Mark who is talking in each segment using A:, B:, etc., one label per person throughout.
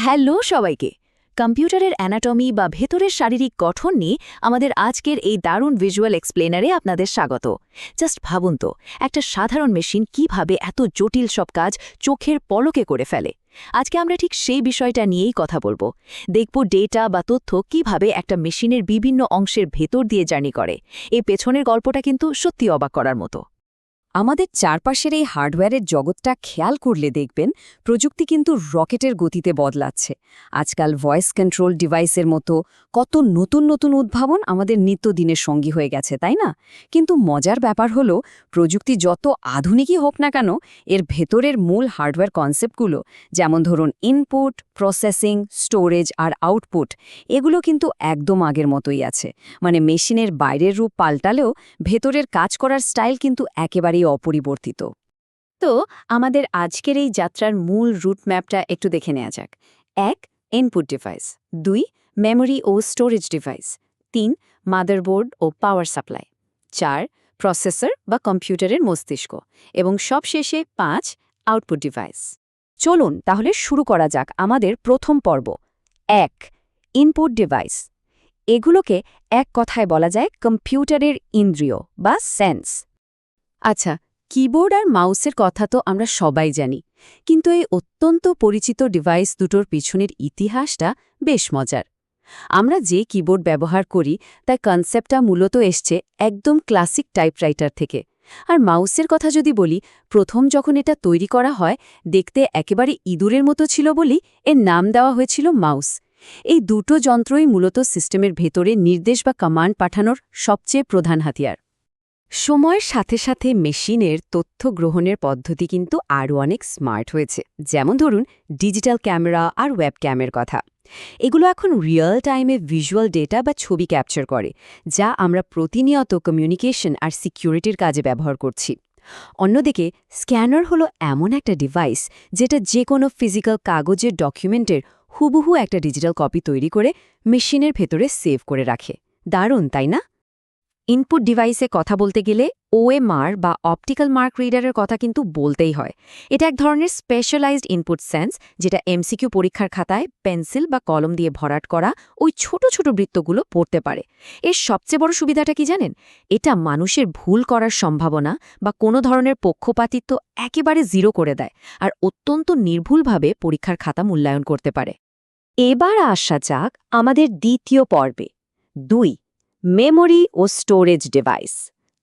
A: Hello সবাইকে। কম্পিউটারের anatomy বা ভেতরের শারীরিক গঠন নিয়ে আমাদের আজকের এই দারুণ ভিজুয়াল এক্সপ্লেনারে আপনাদের স্বাগত। জাস্ট ভাবুন তো, একটা সাধারণ মেশিন কিভাবে এত জটিল সব কাজ চোখের পলকে করে ফেলে। আজকে আমরা ঠিক সেই বিষয়টা নিয়েই কথা বলবো। দেখব ডেটা বা তথ্য কিভাবে একটা মেশিনের বিভিন্ন অংশের ভেতর দিয়ে জার্নি করে। এই পেছনের গল্পটা কিন্তু সত্যি অবাক করার মতো।
B: আমাদের চারপাশের এই হার্ডওয়্যারের জগৎটা খেয়াল করলে দেখবেন প্রযুক্তি কিন্তু রকেটের গতিতে বদলাচ্ছে। আজকাল ভয়েস কন্ট্রোল ডিভাইসের মতো কত নতুন নতুন উদ্ভাবন আমাদের নিত্যদিনের সঙ্গী হয়ে গেছে, তাই না? কিন্তু মজার ব্যাপার হলো, প্রযুক্তি যত আধুনিকই হোক না কেন, এর ভেতরের মূল হার্ডওয়্যার কনসেপ্টগুলো, যেমন ধরুন ইনপুট, প্রসেসিং, স্টোরেজ আর আউটপুট, এগুলো কিন্তু একদম আগের মতোই আছে। মানে মেশিনের বাইরের রূপ পাল্টালেও ভেতরের কাজ করার স্টাইল কিন্তু একেবারেই অপরিবর্তিত। তো আমাদের আজকের এই যাত্রার মূল রুট ম্যাপটা একটু দেখে নেওয়া যাক। ১. Input device, ২. মেমোরি ও স্টোরেজ ডিভাইস, ৩. মাদারবোর্ড ও পাওয়ার সাপ্লাই, ৪. প্রসেসর বা কম্পিউটারের মস্তিষ্ক এবং সবশেষে ৫. Output device. চলুন তাহলে শুরু করা যাক আমাদের প্রথম পর্ব। ১. Input device. এগুলোকে এক কথায় বলা যায় কম্পিউটারের ইন্দ্রিয় বা সেন্স। আচ্ছা, কিবোর্ড আর মাউসের কথা তো আমরা সবাই জানি, কিন্তু এই অত্যন্ত পরিচিত ডিভাইস দুটোর পিছনের ইতিহাসটা বেশ মজার। আমরা যে কিবোর্ড ব্যবহার করি তার কনসেপ্টটা মূলত এসছে একদম ক্লাসিক টাইপরাইটার থেকে। আর মাউসের কথা যদি বলি, প্রথম যখন এটা তৈরি করা হয় দেখতে একেবারে ইঁদুরের মতো ছিল বলেই এর নাম দেওয়া হয়েছিল মাউস। এই দুটো যন্ত্রই মূলত সিস্টেমের ভেতরে নির্দেশ বা কমান্ড পাঠানোর সবচেয়ে প্রধান হাতিয়ার। সময়ের সাথে সাথে মেশিনের তথ্য গ্রহণের পদ্ধতি কিন্তু আরও অনেক স্মার্ট হয়েছে। যেমন ধরুন ডিজিটাল ক্যামেরা আর ওয়েব ক্যামের কথা। এগুলো এখন রিয়েল টাইমে ভিজুয়াল ডেটা বা ছবি ক্যাপচার করে, যা আমরা প্রতিনিয়ত কমিউনিকেশন আর সিকিউরিটির কাজে ব্যবহার করছি। অন্যদিকে স্ক্যানার হলো এমন একটা ডিভাইস যেটা যে কোনো ফিজিক্যাল কাগজের ডকুমেন্টের হুবহু একটা ডিজিটাল কপি তৈরি করে মেশিনের ভেতরে সেভ করে রাখে। দারুণ, তাই না? ইনপুট ডিভাইসে কথা বলতে গেলে ওএমআর বা অপটিক্যাল মার্ক রিডারের কথা কিন্তু বলতেই হয়। এটা এক ধরনের স্পেশালাইজড ইনপুট সেন্স, যেটা এমসিকিউ পরীক্ষার খাতায় পেন্সিল বা কলম দিয়ে ভরাট করা ওই ছোট ছোট বৃত্তগুলো পড়তে পারে। এর সবচেয়ে বড় সুবিধাটা কি জানেন? এটা মানুষের ভুল করার সম্ভাবনা বা কোনো ধরনের পক্ষপাতিত্ব একেবারে জিরো করে দেয়, আর অত্যন্ত নির্ভুলভাবে পরীক্ষার খাতা মূল্যায়ন করতে পারে। এবার আসা যাক আমাদের দ্বিতীয় পর্বে। ২. মেমোরি ও স্টোরেজ ডিভাইস।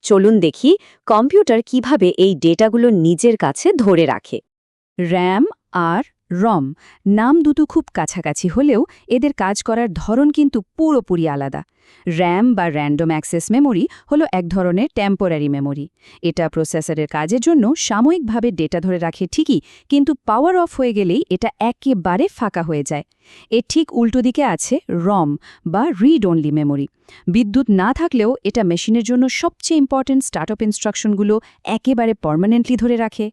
B: চলুন দেখি কম্পিউটার কিভাবে এই ডেটাগুলো নিজের কাছে ধরে রাখে। র্যাম আর রম নাম দুটো খুব কাছাকাছি হলেও এদের কাজ করার ধরন কিন্তু পুরোপুরি আলাদা। র্যাম বা র্যান্ডম অ্যাক্সেস মেমোরি হলো এক ধরনের টেম্পোরারি মেমোরি। এটা প্রসেসরের কাজের জন্য সাময়িকভাবে ডেটা ধরে রাখে ঠিকই, কিন্তু পাওয়ার অফ হয়ে গেলেই এটা একেবারে ফাঁকা হয়ে যায়। এর ঠিক উল্টো দিকে আছে রম বা রিড অনলি মেমোরি। বিদ্যুৎ না থাকলেও এটা মেশিনের জন্য সবচেয়ে ইম্পর্ট্যান্ট স্টার্টআপ ইনস্ট্রাকশনগুলো একেবারে পার্মানেন্টলি ধরে রাখে।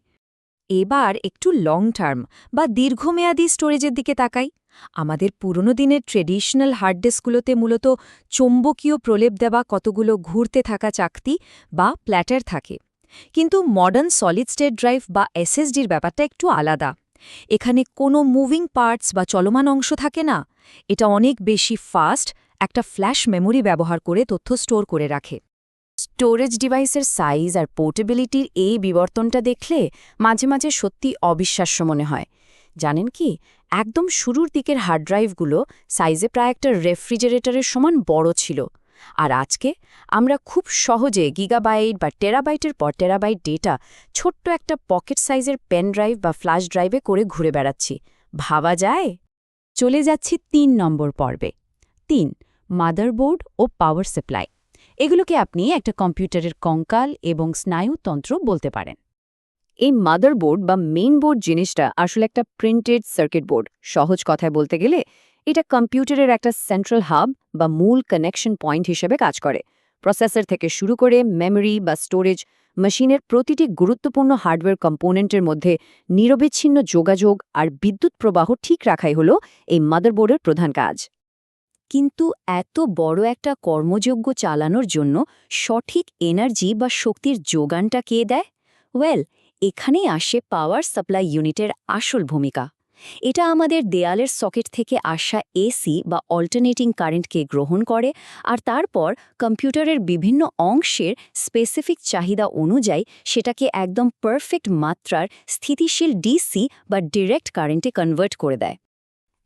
B: এবার একটু লং টার্ম বা দীর্ঘমেয়াদী স্টোরেজের দিকে তাকাই। আমাদের পুরনো দিনের ট্রেডিশনাল হার্ড ডিস্কগুলোতে মূলত চৌম্বকীয় প্রলেপ দেওয়া কতগুলো ঘুরতে থাকা চাকতি বা প্ল্যাটার থাকে। কিন্তু মডার্ন সলিড স্টেট ড্রাইভ বা এসএসডির ব্যাপারটা একটু আলাদা। এখানে কোনো মুভিং পার্টস বা চলমান অংশ থাকে না। এটা অনেক বেশি ফাস্ট একটা ফ্ল্যাশ মেমোরি ব্যবহার করে তথ্য স্টোর করে রাখে। স্টোরেজ ডিভাইসের সাইজ আর পোর্টেবিলিটির এই বিবর্তনটা দেখলে মাঝে মাঝে সত্যি অবিশ্বাস্য মনে হয়। জানেন কি, একদম শুরুর দিকের হার্ড ড্রাইভগুলো সাইজে প্রায় একটা রেফ্রিজারেটরের সমান বড় ছিল। আর আজকে আমরা খুব সহজে গিগাবাইট বা টেরাবাইটের পর টেরাবাইট ডেটা ছোট্ট একটা পকেট সাইজের পেন ড্রাইভ বা ফ্ল্যাশ ড্রাইভে করে ঘুরে বেড়াচ্ছি। ভাবা যায়? চলে যাচ্ছি ৩ নম্বর পর্বে। ৩. মাদারবোর্ড ও পাওয়ার সাপ্লাই। এগুলোকে আপনি একটা কম্পিউটারের কঙ্কাল এবং স্নায়ুতন্ত্র বলতে পারেন। এই মাদারবোর্ড বা মেইন বোর্ড জিনিসটা আসলে একটা প্রিন্টেড সার্কিট বোর্ড। সহজ কথায় বলতে গেলে এটা কম্পিউটারের একটা সেন্ট্রাল হাব বা মূল কানেকশন পয়েন্ট হিসেবে কাজ করে। প্রসেসর থেকে শুরু করে মেমোরি বা স্টোরেজ, মেশিনের প্রতিটি গুরুত্বপূর্ণ হার্ডওয়্যার কম্পোনেন্টের মধ্যে নিরবিচ্ছিন্ন যোগাযোগ আর বিদ্যুৎ প্রবাহ ঠিক রাখাই হলো এই মাদারবোর্ডের প্রধান কাজ। কিন্তু এত বড় একটা কর্মযজ্ঞ চালানোর জন্য সঠিক এনার্জি বা শক্তির যোগানটা কে দেয়? ওয়েল, এখানেই আসে পাওয়ার সাপ্লাই ইউনিটের আসল ভূমিকা। এটা আমাদের দেয়ালের সকেট থেকে আসা এসি বা অল্টারনেটিং কারেন্টকে গ্রহণ করে আর তারপর কম্পিউটারের বিভিন্ন অংশের স্পেসিফিক চাহিদা অনুযায়ী সেটাকে একদম পারফেক্ট মাত্রার স্থিতিশীল ডিসি বা ডিরেক্ট কারেন্টে কনভার্ট করে দেয়।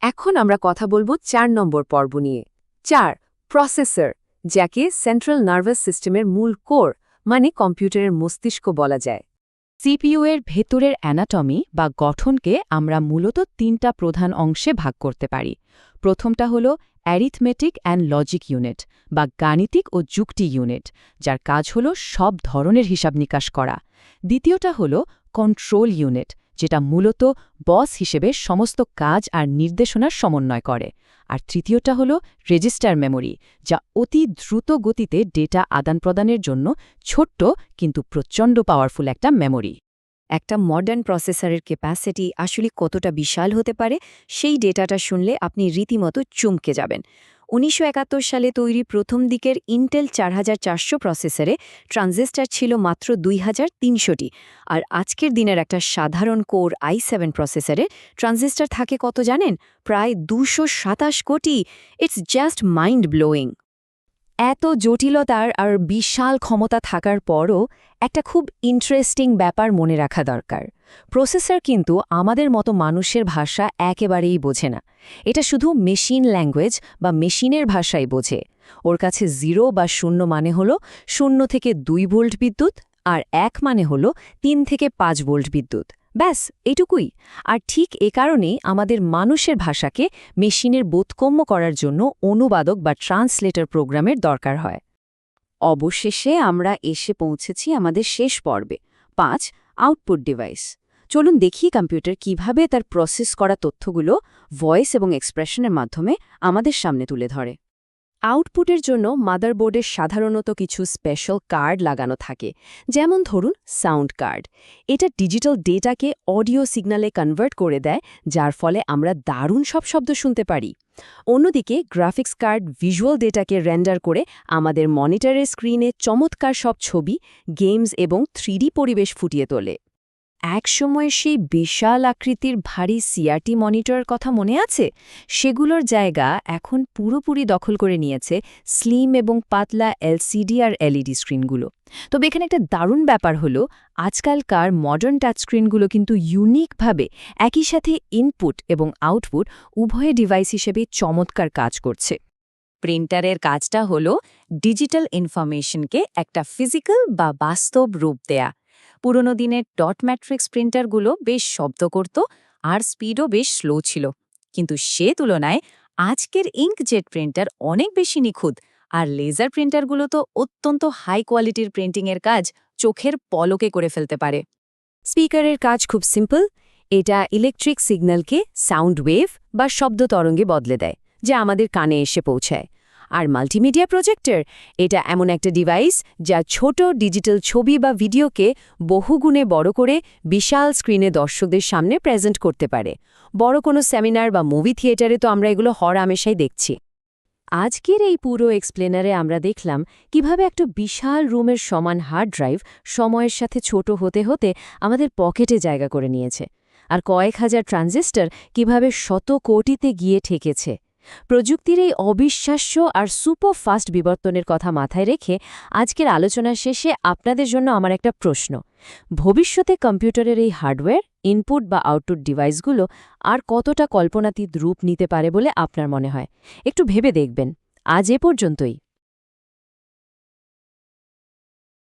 C: এখন আমরা কথা বলবো ৪ নম্বর পর্ব নিয়ে। ৪. প্রসেসর, যাকে সেন্ট্রাল নার্ভাস সিস্টেমের মূল কোর মানে কম্পিউটারের মস্তিষ্ক বলা যায়।
A: সিপিইউ এর ভেতরের অ্যানাটমি বা গঠনকে আমরা মূলত ৩টা প্রধান অংশে ভাগ করতে পারি। প্রথমটা হল অ্যারিথমেটিক অ্যান্ড লজিক ইউনিট বা গাণিতিক ও যুক্তি ইউনিট, যার কাজ হল সব ধরনের হিসাব নিকাশ করা। দ্বিতীয়টা হল কন্ট্রোল ইউনিট, যেটা মূলত বস হিসেবে সমস্ত কাজ আর নির্দেশনার সমন্বয় করে। আর তৃতীয়টা হল রেজিস্টার মেমোরি, যা অতি দ্রুত গতিতে ডেটা আদান-প্রদানের জন্য ছোট্ট কিন্তু প্রচণ্ড পাওয়ারফুল একটা মেমোরি।
B: একটা মডার্ন প্রসেসরের ক্যাপাসিটি আসলে কতটা বিশাল হতে পারে সেই ডেটাটা শুনলে আপনি রীতিমতো চমকে যাবেন। ১৯৭১ সালে তৈরি প্রথম দিকের ইন্টেল ৪৪০০ প্রসেসরে ট্রানজিস্টর ছিল মাত্র ২৩০০টি, আর আজকের দিনের একটা সাধারণ কোর i7 প্রসেসরে ট্রানজিস্টর থাকে কত জানেন? প্রায় ২২৭ কোটি। It's just mind blowing.
A: এত জটিলতার আর বিশাল ক্ষমতা থাকার পরও একটা খুব ইন্টারেস্টিং ব্যাপার মনে রাখা দরকার। প্রসেসর কিন্তু আমাদের মতো মানুষের ভাষা একেবারেই বোঝে না। এটা শুধু মেশিন ল্যাঙ্গুয়েজ বা মেশিনের ভাষাই বোঝে। ওর কাছে 0 বা 0 মানে হল 0 থেকে 2 ভোল্ট বিদ্যুৎ, আর 1 মানে হল 3 থেকে 5 ভোল্ট বিদ্যুৎ। ব্যাস এটুকুই। আর ঠিক এ কারণেই আমাদের মানুষের ভাষাকে মেশিনের বোধগম্য করার জন্য অনুবাদক বা ট্রান্সলেটর প্রোগ্রামের দরকার হয়।
B: অবশেষে আমরা এসে পৌঁছেছি আমাদের শেষ পর্বে 5. Output device. চলুন দেখি কম্পিউটার কিভাবে তার প্রসেস করা তথ্যগুলো ভয়েস এবং এক্সপ্রেশনের মাধ্যমে আমাদের সামনে তুলে ধরে।
A: আউটপুটের জন্য মাদারবোর্ডের সাধারণত কিছু স্পেশাল কার্ড লাগানো থাকে, যেমন ধরুন সাউন্ড কার্ড। এটা ডিজিটাল ডেটাকে অডিও সিগন্যালে কনভার্ট করে দেয়, যার ফলে আমরা দারুণ সব শব্দ শুনতে পারি। অন্যদিকে গ্রাফিক্স কার্ড ভিজুয়াল ডেটাকে রেন্ডার করে আমাদের মনিটরের স্ক্রিনে চমৎকার সব ছবি, গেমস এবং 3D পরিবেশ ফুটিয়ে তোলে। একসময় সেই বিশাল আকৃতির ভারী সিআরটি মনিটরের কথা মনে আছে? সেগুলোর জায়গা এখন পুরোপুরি দখল করে নিয়েছে স্লিম এবং পাতলা এলসিডি আর এলইডি স্ক্রিনগুলো। তবে এখানে একটা দারুণ ব্যাপার হলো, আজকালকার মডার্ন টাচ স্ক্রিনগুলো কিন্তু ইউনিকভাবে একই সাথে ইনপুট এবং আউটপুট উভয় ডিভাইস হিসেবে চমৎকার কাজ করছে।
B: প্রিন্টারের কাজটা হলো ডিজিটাল ইনফরমেশনকে একটা ফিজিক্যাল বা বাস্তব রূপ দেয়া। পুরনো দিনের ডট ম্যাট্রিক্স প্রিন্টারগুলো বেশ শব্দ করত আর স্পিডও বেশ স্লো ছিল, কিন্তু সে তুলনায় আজকের ইঙ্কজেট প্রিন্টার অনেক বেশি নিখুঁত, আর লেজার প্রিন্টারগুলো তো অত্যন্ত হাই কোয়ালিটির প্রিন্টিংয়ের কাজ চোখের পলকে করে ফেলতে পারে।
A: স্পিকারের কাজ খুব সিম্পল। এটা ইলেকট্রিক সিগন্যালকে সাউন্ড ওয়েভ বা শব্দ তরঙ্গে বদলে দেয়, যা আমাদের কানে এসে পৌঁছায়। আর মাল্টিমিডিয়া প্রজেক্টর, এটা এমন একটা ডিভাইস যা ছোট ডিজিটাল ছবি বা ভিডিওকে বহুগুণে বড় করে বিশাল স্ক্রিনে দর্শকদের সামনে প্রেজেন্ট করতে পারে। বড় কোনো সেমিনার বা মুভি থিয়েটারে তো আমরা এগুলো হরহামেশাই দেখছি। আজকের এই পুরো এক্সপ্লেনারে আমরা দেখলাম কিভাবে একটা বিশাল রুমের সমান হার্ড ড্রাইভ সময়ের সাথে ছোট হতে হতে আমাদের পকেটে জায়গা করে নিয়েছে, আর কয়েক হাজার ট্রানজিস্টর কিভাবে শত কোটিতে গিয়ে ঠেকেছে। প্রযুক্তির এই অবিশ্বাস্য আর সুপার ফাস্ট বিবর্তনের কথা মাথায় রেখে আজকের আলোচনার শেষে আপনাদের জন্য আমার একটা প্রশ্ন: ভবিষ্যতে কম্পিউটারের এই হার্ডওয়্যার, ইনপুট বা আউটপুট ডিভাইসগুলো আর কতটা কল্পনাতীত রূপ নিতে পারে বলে আপনার মনে হয়? একটু ভেবে দেখবেন। আজ এ পর্যন্তই।